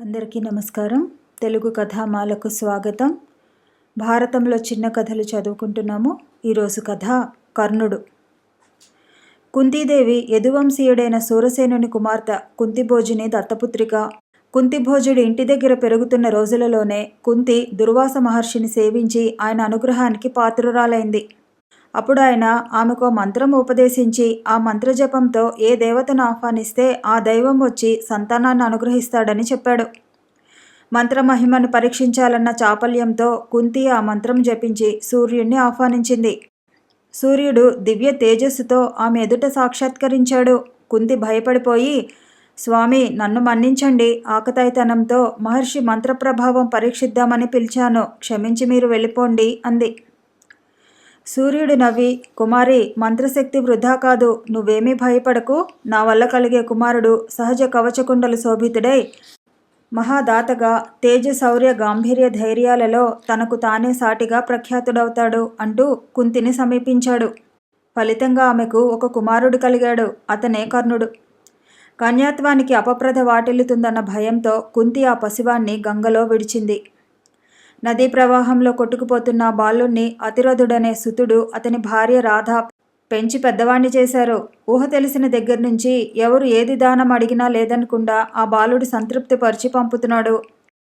అందరికీ నమస్కారం. తెలుగు కథామాలకు స్వాగతం. భారతంలో చిన్న కథలు చదువుకుంటున్నాము. ఈరోజు కథ కర్ణుడు. కుంతీదేవి యదువంశీయుడైన సూరసేనుని కుమార్తె కుంతిభోజుని దత్తపుత్రిక. కుంతిభోజుడి ఇంటి దగ్గర పెరుగుతున్న రోజులలోనే కుంతి దుర్వాస మహర్షిని సేవించి ఆయన అనుగ్రహానికి పాత్రురాలైంది. అప్పుడు ఆయన ఆమెకు మంత్రం ఉపదేశించి ఆ మంత్రజపంతో ఏ దేవతను ఆహ్వానిస్తే ఆ దైవం వచ్చి సంతానాన్ని అనుగ్రహిస్తాడని చెప్పాడు. మంత్రమహిమను పరీక్షించాలన్న చాపల్యంతో కుంతి ఆ మంత్రం జపించి సూర్యుడిని ఆహ్వానించింది. సూర్యుడు దివ్య తేజస్సుతో ఆమె ఎదుట సాక్షాత్కరించాడు. కుంతి భయపడిపోయి, స్వామి నన్ను మన్నించండి, ఆకతాయితనంతో మహర్షి మంత్రప్రభావం పరీక్షిద్దామని పిలిచాను, క్షమించి మీరు వెళ్ళిపోండి అంది. సూర్యుడు నవ్వి, కుమారి, మంత్రశక్తి వృధా కాదు, నువ్వేమీ భయపడకు. నా వల్ల కలిగే కుమారుడు సహజ కవచకుండలు శోభితుడై మహాదాతగా తేజ శౌర్య గాంభీర్య ధైర్యాలలో తనకు తానే సాటిగా ప్రఖ్యాతుడవుతాడు అంటూ కుంతిని సమీపించాడు. ఫలితంగా ఆమెకు ఒక కుమారుడు కలిగాడు. అతనే కర్ణుడు. కన్యాత్వానికి అపప్రద వాటిల్లుతుందన్న భయంతో కుంతి ఆ పసివాణ్ణి గంగలో విడిచింది. నదీ ప్రవాహంలో కొట్టుకుపోతున్న బాలుణ్ణి అతిరథుడనే సుతుడు అతని భార్య రాధ పెంచి పెద్దవాణ్ణి చేశారు. ఊహ తెలిసిన దగ్గర నుంచి ఎవరు ఏది దానం అడిగినా లేదనకుండా ఆ బాలుడి సంతృప్తి పరిచి పంపుతున్నాడు.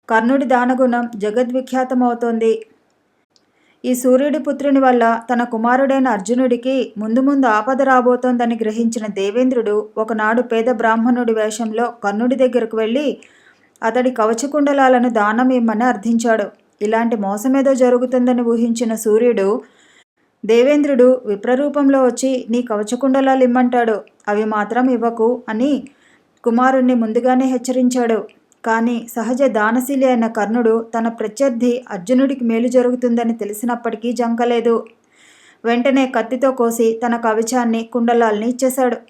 కర్ణుడి దానగుణం జగద్విఖ్యాతమవుతోంది. ఈ సూర్యుడి పుత్రుని వల్ల తన కుమారుడైన అర్జునుడికి ముందు ముందు ఆపద రాబోతోందని గ్రహించిన దేవేంద్రుడు ఒకనాడు పేద బ్రాహ్మణుడి వేషంలో కర్ణుడి దగ్గరకు వెళ్ళి అతడి కవచకుండలాలను దానం ఇమ్మని అర్థించాడు. ఇలాంటి మోసమేదో జరుగుతుందని ఊహించిన సూర్యుడు, దేవేంద్రుడు విప్రరూపంలో వచ్చి నీ కవచకుండలాలు ఇమ్మంటాడు, అవి మాత్రం ఇవ్వకు అని కుమారుణ్ణి ముందుగానే హెచ్చరించాడు. కానీ సహజ దానశీలి అయిన కర్ణుడు తన ప్రత్యర్థి అర్జునుడికి మేలు జరుగుతుందని తెలిసినప్పటికీ జంకలేదు. వెంటనే కత్తితో కోసి తన కవచాన్ని కుండలాల్ని ఇచ్చేశాడు.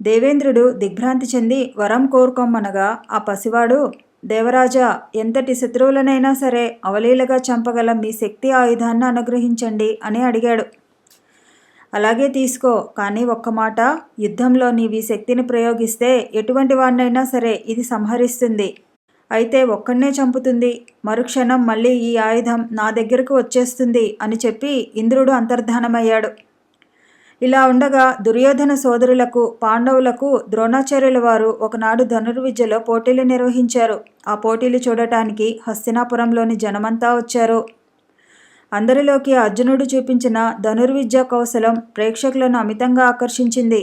దేవేంద్రుడు దిగ్భ్రాంతి చెంది వరం కోరుకోమనగా ఆ పసివాడు, దేవరాజా, ఎంతటి శత్రువులనైనా సరే అవలీలగా చంపగల మీ శక్తి ఆయుధాన్ని అనుగ్రహించండి అని అడిగాడు. అలాగే తీసుకో, కానీ ఒక్క మాట, యుద్ధంలో నీవి శక్తిని ప్రయోగిస్తే ఎటువంటి వాడినైనా సరే ఇది సంహరిస్తుంది. అయితే ఒక్కడనే చంపుతుంది. మరుక్షణం మళ్ళీ ఈ ఆయుధం నా దగ్గరకు వచ్చేస్తుంది అని చెప్పి ఇంద్రుడు అంతర్ధానమయ్యాడు. ఇలా ఉండగా దుర్యోధన సోదరులకు పాండవులకు ద్రోణాచార్యుల వారు ఒకనాడు ధనుర్విద్యలో పోటీలు నిర్వహించారు. ఆ పోటీలు చూడటానికి హస్తినాపురంలోని జనమంతా వచ్చారు. అందరిలోకి అర్జునుడు చూపించిన ధనుర్విద్యా కౌశలం ప్రేక్షకులను అమితంగా ఆకర్షించింది.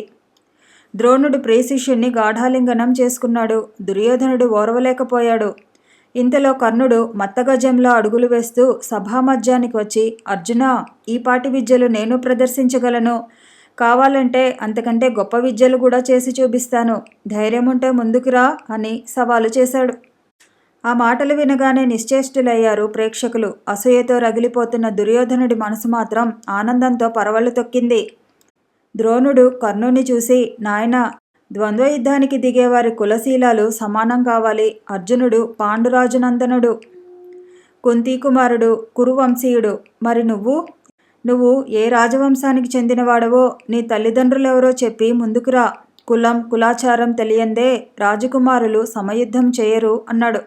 ద్రోణుడు ప్రియశిష్యుణ్ణి గాఢాలింగనం చేసుకున్నాడు. దుర్యోధనుడు ఓర్వలేకపోయాడు. ఇంతలో కర్ణుడు మత్తగజంలో అడుగులు వేస్తూ సభామధ్యానికి వచ్చి, అర్జునా, ఈ పాటి విద్యలు నేను ప్రదర్శించగలను. కావాలంటే అంతకంటే గొప్ప విద్యలు కూడా చేసి చూపిస్తాను. ధైర్యం ఉంటే ముందుకురా అని సవాలు చేశాడు. ఆ మాటలు వినగానే నిశ్చేష్టులయ్యారు ప్రేక్షకులు. అసూయతో రగిలిపోతున్న దుర్యోధనుడి మనసు మాత్రం ఆనందంతో పరవళ్ళు తొక్కింది. ద్రోణుడు కర్ణుని చూసి, నాయనా, ద్వంద్వ యుద్ధానికి దిగేవారి కులశీలాలు సమానం కావాలి. అర్జునుడు పాండురాజునందనుడు, కుంతీ కుమారుడు, కురువంశీయుడు. మరి నువ్వు ఏ రాజవంశానికి చెందినవాడవో నీ తల్లిదండ్రులెవరో చెప్పి ముందుకురా. కులం కులాచారం తెలియందే రాజకుమారులు సమయుద్ధం చేయరు అన్నాడు.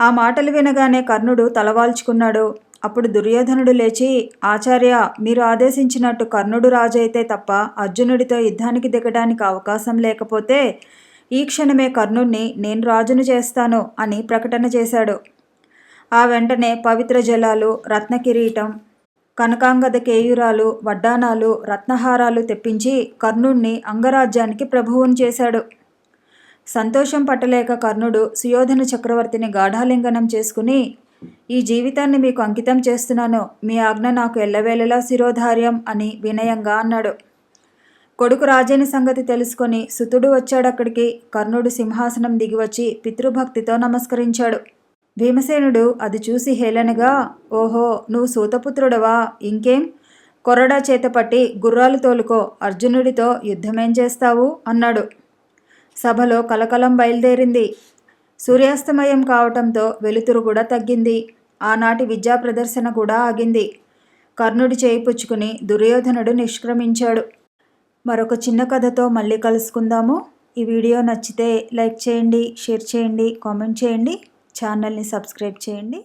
ఆ మాటలు వినగానే కర్ణుడు తలవాల్చుకున్నాడు. అప్పుడు దుర్యోధనుడు లేచి, ఆచార్య, మీరు ఆదేశించినట్టు కర్ణుడు రాజు అయితే తప్ప అర్జునుడితో యుద్ధానికి దిగడానికి అవకాశం లేకపోతే ఈ క్షణమే కర్ణుణ్ణి నేను రాజును చేస్తాను అని ప్రకటన చేశాడు. ఆ వెంటనే పవిత్ర జలాలు, రత్నకిరీటం, కనకాంగద కేయూరాలు, వడ్డానాలు, రత్నహారాలు తెప్పించి కర్ణుణ్ణి అంగరాజ్యానికి ప్రభువుని చేశాడు. సంతోషం పట్టలేక కర్ణుడు సుయోధన చక్రవర్తిని గాఢాలింగనం చేసుకుని, ఈ జీవితాన్ని మీకు అంకితం చేస్తున్నాను, మీ ఆజ్ఞ నాకు ఎల్లవేళలా శిరోధార్యం అని వినయంగా అన్నాడు. కొడుకు రాజైన సంగతి తెలుసుకొని సుతుడు వచ్చాడక్కడికి. కర్ణుడు సింహాసనం దిగివచ్చి పితృభక్తితో నమస్కరించాడు. భీమసేనుడు అది చూసి హేళనగా, ఓహో, నువ్వు సూతపుత్రుడవా? ఇంకేం, కొరడా చేతపట్టి గుర్రాలు తోలుకో, అర్జునుడితో యుద్ధమేం చేస్తావు అన్నాడు. సభలో కలకలం బయలుదేరింది. సూర్యాస్తమయం కావటంతో వెలుతురు కూడా తగ్గింది. ఆనాటి విద్యా ప్రదర్శన కూడా ఆగింది. కర్ణుడి చేయి పుచ్చుకుని దుర్యోధనుడు నిష్క్రమించాడు. మరొక చిన్న కథతో మళ్ళీ కలుసుకుందాము. ఈ వీడియో నచ్చితే లైక్ చేయండి, షేర్ చేయండి, కామెంట్ చేయండి, ఛానల్ని సబ్స్క్రైబ్ చేయండి.